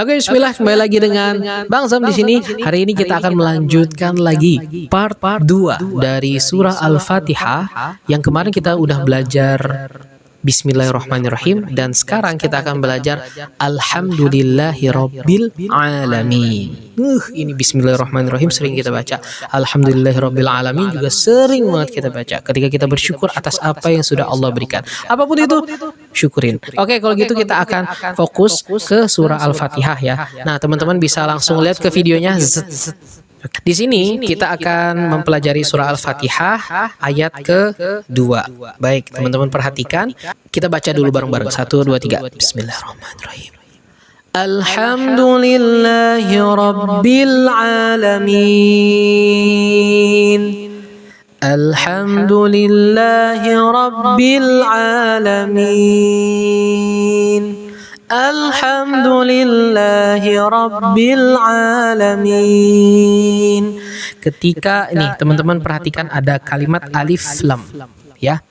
Oke, bismillah, kembali lagi dengan Bang Sam di sini. Hari ini kita akan melanjutkan lagi part 2 dari surah Al-Fatihah yang kemarin kita udah belajar Bismillahirrahmanirrahim, dan sekarang kita akan belajar Alhamdulillahirabbil alamin. Ini Bismillahirrahmanirrahim sering kita baca. Alhamdulillahirabbil alamin juga sering banget kita baca ketika kita bersyukur atas apa yang sudah Allah berikan. Apapun itu, syukurin. Oke, kalau gitu kita akan fokus ke surah Al-Fatihah ya. Nah, teman-teman bisa langsung lihat ke videonya. Di sini kita akan mempelajari surah Al-Fatihah ayat ke-2. Baik, teman-teman perhatikan. Kita baca dulu bareng-bareng. 1, 2, 3. Bismillahirrahmanirrahim. Alhamdulillahi rabbil alamin. Alhamdulillahi rabbil alamin. Alhamdulillahi rabbil alamin. Ketika ini teman-teman perhatikan ada kalimat alif lam ya.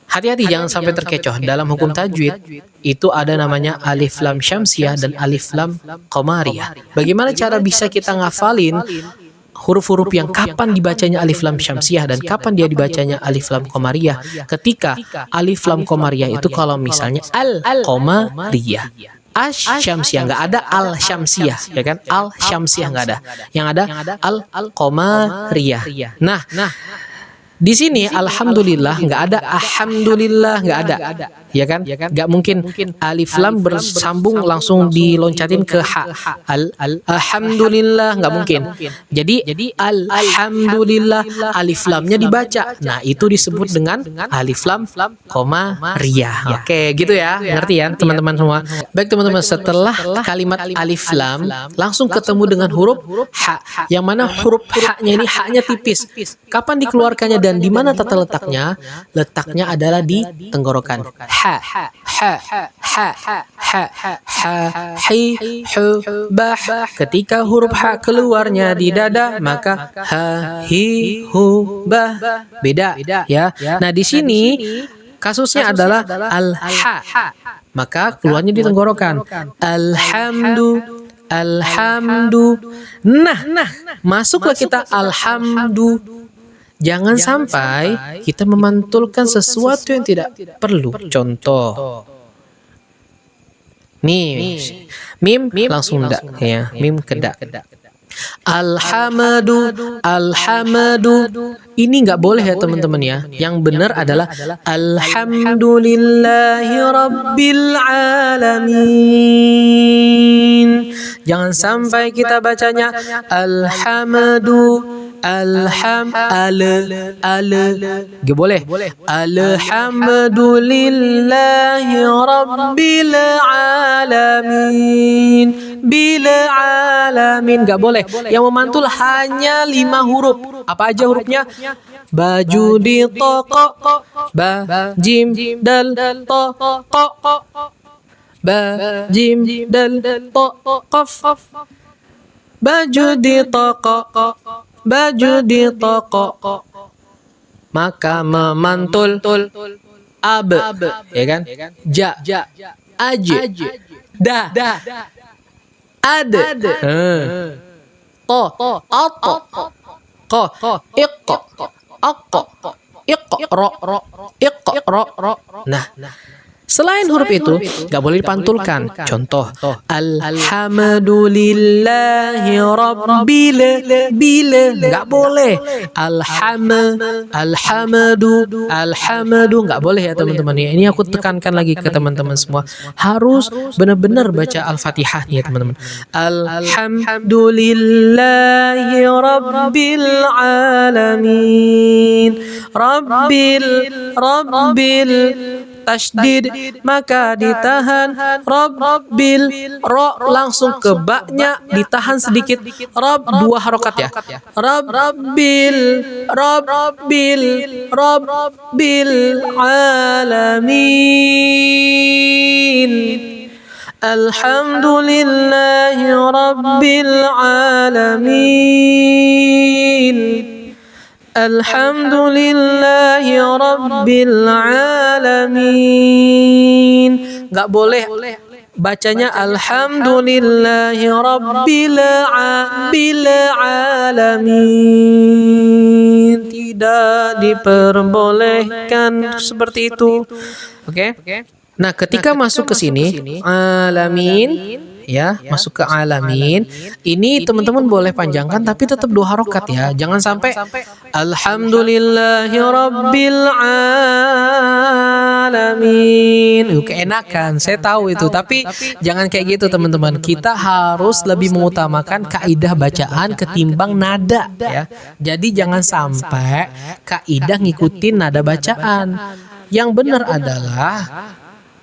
Hati-hati jangan sampai terkecoh. Dalam hukum tajwid itu ada namanya alif lam syamsiyah dan alif lam qamariyah. Bagaimana cara bisa kita ngafalin huruf-huruf yang kapan dibacanya alif lam syamsiyah dan kapan dia dibacanya alif lam qamariyah? Ketika alif lam qamariyah itu kalau misalnya al qamariyah, asy-syamsiyah, nggak ada al syamsiyah, ya kan? Al syamsiyah nggak ada. Yang ada al qamariyah. Nah, di sini alhamdulillah nggak ada, alhamdulillah nggak ada, ya kan? Nggak mungkin alif lam bersambung langsung diloncatin ke ha. Alhamdulillah nggak mungkin. Jadi alhamdulillah alif lamnya dibaca. Nah, itu disebut dengan alif lam qamariyah. Oke, gitu ya. Ngerti ya teman-teman semua? Baik teman-teman, setelah kalimat alif lam langsung ketemu dengan huruf ha. Yang mana huruf ha-nya ini ha-nya tipis. Kapan dikeluarkannya dan di mana tata letaknya? Letaknya adalah di tenggorokan. Ha, ha, ha, ha, ha, hi, hu, bah. Ketika huruf ha keluarnya di dada, maka ha, hi, hu, bah. Beda, ya. Nah, di sini kasusnya adalah al-ha. Maka keluarnya di tenggorokan. Alhamdu. Nah, masuklah kita alhamdu. Jangan sampai kita memantulkan sesuatu yang tidak perlu. Contoh, nih, mim langsung ndak, ya, mim kedak. Alhamdu. Ini nggak boleh ya teman-teman ya. Yang benar adalah Alhamdulillahi rabbil alamin. Jangan sampai kita bacanya alhamdu. Gak boleh. Alhamdulillahi rabbil alamin. Gak boleh. Yang memantul hanya 5 huruf. Apa aja hurufnya? Baju di toko, ba jim dal to ko, ba jim dal to qaf. Baju di toko, baju di toko, maka memantul ab, ya kan? Ja, aj, da, ad, to, ato, ko, iqo, ako, iqro. Nah, selain huruf itu, nggak boleh dipantulkan. Contoh, alhamdulillahi rabbil nggak boleh. Alhamdu nggak boleh ya teman-teman ya. Ini aku tekankan lagi ke teman-teman semua. Harus benar-benar baca Al-Fatihah nih ya teman-teman. Alhamdulillahi rabbil alamin. Rabbil tasydid, maka ditahan. Rabbil, ro langsung ke baknya ditahan sedikit. Rab 2 harokat ya. Rabbil alamin. Alhamdulillahi rabbil alamin. Alhamdulillahi rabbil alamin. Nggak boleh bacanya alhamdulillahi rabbil alamin. Tidak diperbolehkan seperti itu. Oke? Nah, ketika masuk ke sini alamin, ya, masuk ke alamin, ini teman-teman boleh panjangkan tapi tetap 2 harokat ya. Jangan sampai alhamdulillahi rabbil alamin. Keenakan, saya tahu itu, tapi jangan kayak gitu teman-teman. Kita harus lebih mengutamakan kaidah bacaan ketimbang nada ya. Jadi jangan sampai kaidah ngikutin nada bacaan. Yang benar adalah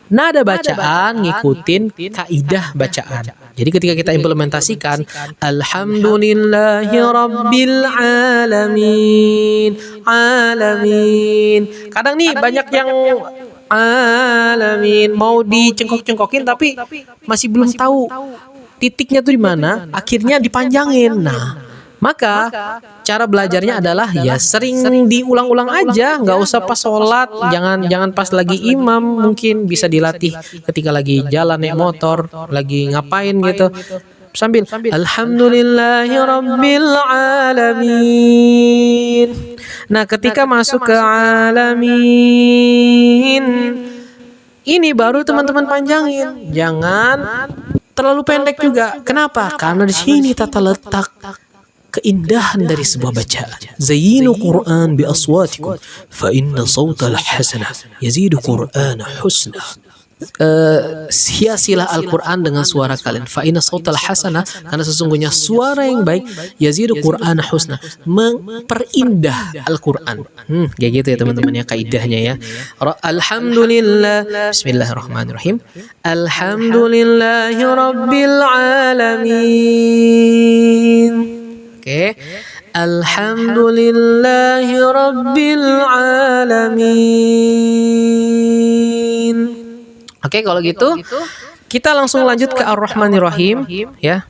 nada bacaan ngikutin kaidah bacaan. Jadi ketika kita implementasikan alhamdulillahi rabbil alamin, alamin. Kadang nih banyak yang alamin mau dicengkok-cengkokin tapi masih belum tahu titiknya tuh di mana, akhirnya dipanjangin. Nah, maka cara belajarnya adalah ya sering diulang-ulang aja, nggak usah pas sholat, jangan pas lagi imam, mungkin bisa dilatih ketika lagi jalan naik motor, lagi ngapain gitu, sambil alhamdulillahi rabbil alamin. Nah, ketika masuk ke alamin, ini baru teman-teman panjangin, jangan terlalu pendek juga. Kenapa? Karena di sini tata letak keindahan dari sebuah bacaan. Zayyinu Qur'an bi aswatikum fa inna sawtal hasanah yazidu Qur'ana husna. Hiasilah Al-Quran dengan suara kalian. Fa inna sawtal hasanah, karena sesungguhnya suara yang baik yazidu Qur'ana husna, memperindah Al-Quran. Kayak gitu ya teman-teman ya kaidahnya ya. Alhamdulillah. Bismillahirrahmanirrahim. Alhamdulillahi rabbil alamin. Oke. Alhamdulillahi rabbil alamin. Oke, kalau gitu kita langsung lanjut ke Ar-Rahmanir-Rahim ya.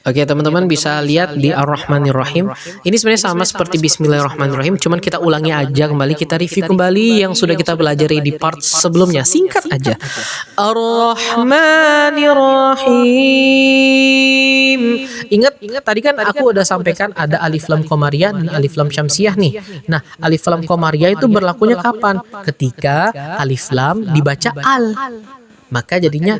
Oke, teman-teman bisa lihat di Ar-Rahmanir-Rahim. Ini sebenarnya sama seperti Bismillahirrahmanirrahim, cuman kita ulangi aja kembali, kita review kembali yang sudah kita pelajari di part sebelumnya. Singkat aja. Ar-Rahmanir-Rahim. Ingat tadi kan aku udah sampaikan ada alif lam qamariyah dan alif lam syamsiyah nih. Nah, alif lam qamariyah itu berlakunya kapan? Ketika alif lam dibaca al. Maka jadinya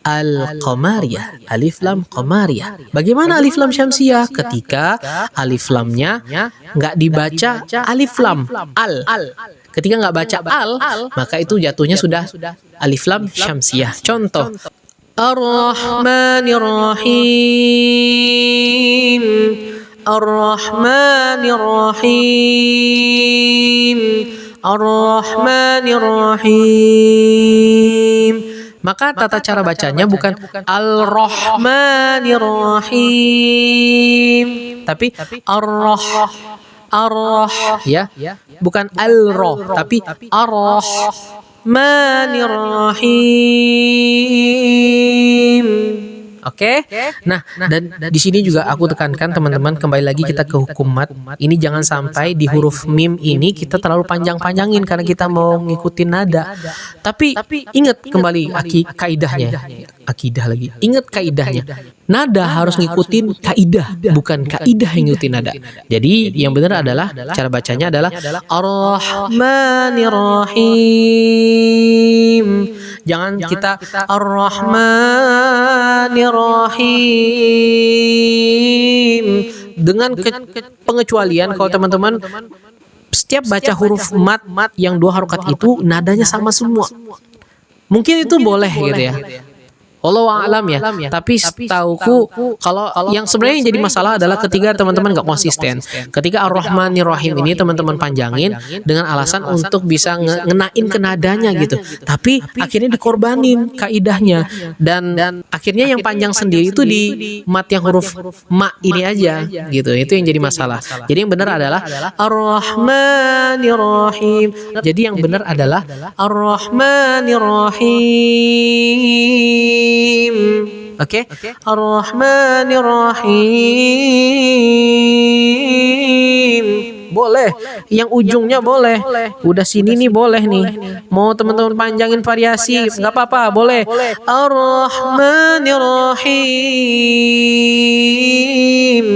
al-qamariyah, alif lam qamariyah. Bagaimana alif lam syamsiyah? Ketika alif lamnya nggak dibaca alif lam, al. Ketika nggak baca al, maka itu jatuhnya sudah alif lam syamsiyah. Contoh, Ar-Rahmanir-Rahim, Ar-Rahmanir-Rahim, Ar-Rahmanir-Rahim. Maka tata cara bacanya bukan Al-Rahmanir-Rahim, tapi Ar-Rah, ya, bukan Al-Rah, tapi Ar-Rahmanir-Rahim. Oke. Nah, dan di sini juga aku tekankan teman-teman, kembali lagi kita ke hukum mat. Ini jangan sampai di huruf mim ini kita terlalu panjang-panjangin karena kita mau ngikutin nada. Tapi ingat kembali kaidahnya. Akidah lagi. Ingat kaidahnya. Nada harus ngikutin kaidah, bukan kaidah yang ngikutin nada. Jadi yang benar adalah cara bacanya adalah Ar-Rahmanir-Rahim. Jangan kita Ar-Rahmanir-Rahim dengan pengecualian kalau teman-teman setiap baca huruf mat yang 2 harokat itu nadanya sama semua. Mungkin itu boleh gitu ya. Wallahu a'lam ya. Tapi setauku kalau yang sebenarnya yang jadi masalah adalah ketika teman-teman nggak konsisten. Ketika Ar-Rahmanir-Rahim ini teman-teman panjangin dengan alasan untuk bisa ngenain ke nadanya gitu. Tapi akhirnya dikorbanin kaidahnya dan akhirnya yang panjang sendiri itu di mat yang huruf ma ini aja gitu. Itu yang jadi masalah. Jadi yang benar adalah Ar-Rahmanir-Rahim. Jadi yang benar adalah Ar-Rahmanir-Rahim. Oke. Ar-Rahmanir-Rahim. boleh. Yang ujungnya boleh. Udah sini nih boleh nih. Mau teman-teman panjangin variasi, nggak apa-apa, boleh. Ar-Rahmanir-Rahim.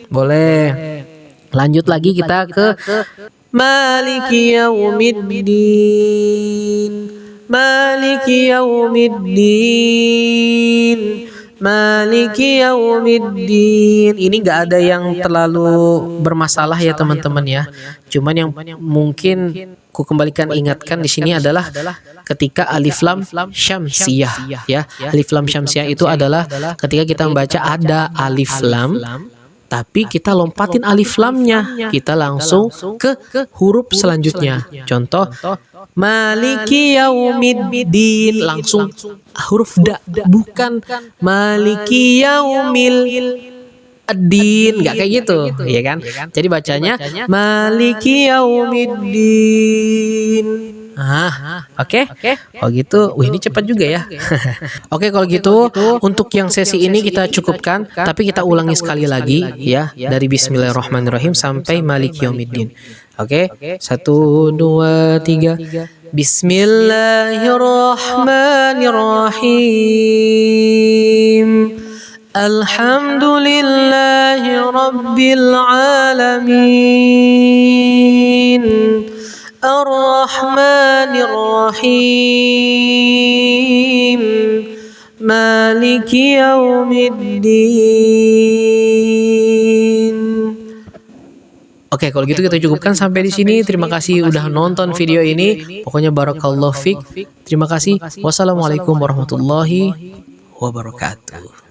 Boleh. Lanjut lagi kita ke Maliki Yaumiddin. Maliki Yaumiddin. Maliki Yaumiddin. Ini nggak ada yang terlalu bermasalah ya teman-teman ya. Cuman yang mungkin ku kembalikan ingatkan di sini adalah ketika alif lam syamsiyah ya. Alif lam syamsiyah itu adalah ketika kita membaca ada alif lam tapi kita lompatin alif lamnya, kita langsung ke huruf selanjutnya. Contoh, Maliki Yaumiddin, langsung huruf da, bukan Maliki Yaumil Din, nggak kayak gitu, ya kan? Jadi bacanya Maliki Yaumiddin. Oke. Kalau gitu, ini cepat juga ya. Oke, kalau gitu untuk yang sesi ini kita cukupkan, tapi kita ulangi sekali lagi ya dari Bismillahirrahmanirrahim sampai Maliki Yaumiddin. Oke, 1, 2, 3. Bismillahirrahmanirrahim. Alhamdulillahi Rabbil Alamin. Ar-Rahmanir-Rahim. Maliki Yaumiddin. Oke, kalau gitu kita cukupkan sampai di sini. Terima kasih udah nonton video ini. Pokoknya barakallahu fik. Terima kasih. Wassalamualaikum warahmatullahi wabarakatuh.